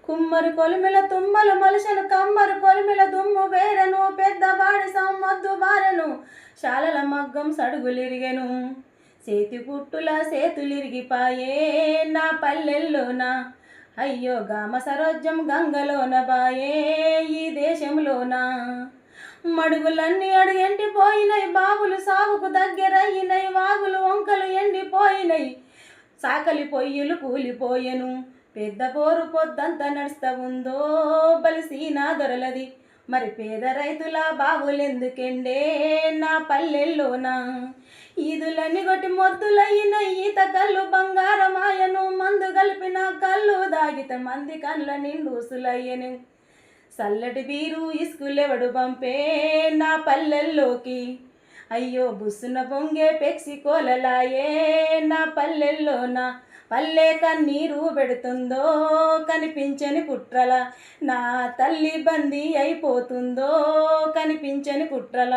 కుమ్మరి కొలిమిల తుమ్మలు మలిసెను కమ్మరి కొలిమిల దుమ్ము వేరెను పెద్దవాడి సమ్మద్దు బారెను శాలల మగ్గం సడుగులిరిగెను చేతి కుట్టుల సేతులిరిగిపాయే నా పల్లెల్లోన అయ్యో గామ సరోజ్యం గంగలోన బాయే ఈ దేశంలోన మడుగులన్నీ ఎండిపోయినాయి బావులు సాగుకు దగ్గరయ్యినాయి వాగులు వంకలు ఎండిపోయినాయి సాకలి పొయ్యిలు కూలిపోయెను పెద్ద పోరు పొద్దంతా నడుస్తా ఉందో బలిసీనా దొరలది మరి పేద రైతుల బావులెందుకెండే నా పల్లెల్లోన ఈదులన్నీ కొట్టి మొద్దులయ్యిన ఈత కళ్ళు బంగారమాయను మందు కలిపిన కళ్ళు దాగితే మంది కళ్ళ నిండూసులయ్యను చల్లటి బీరు ఇసుకులెవడు పంపే నా పల్లెల్లోకి అయ్యో బుస్సున పొంగే పెక్సి కోలలాయే నా పల్లెల్లోన పల్లె కన్నీరు పెడుతుందో కనిపించని కుట్రల నా తల్లి బందీ అయిపోతుందో కనిపించని కుట్రల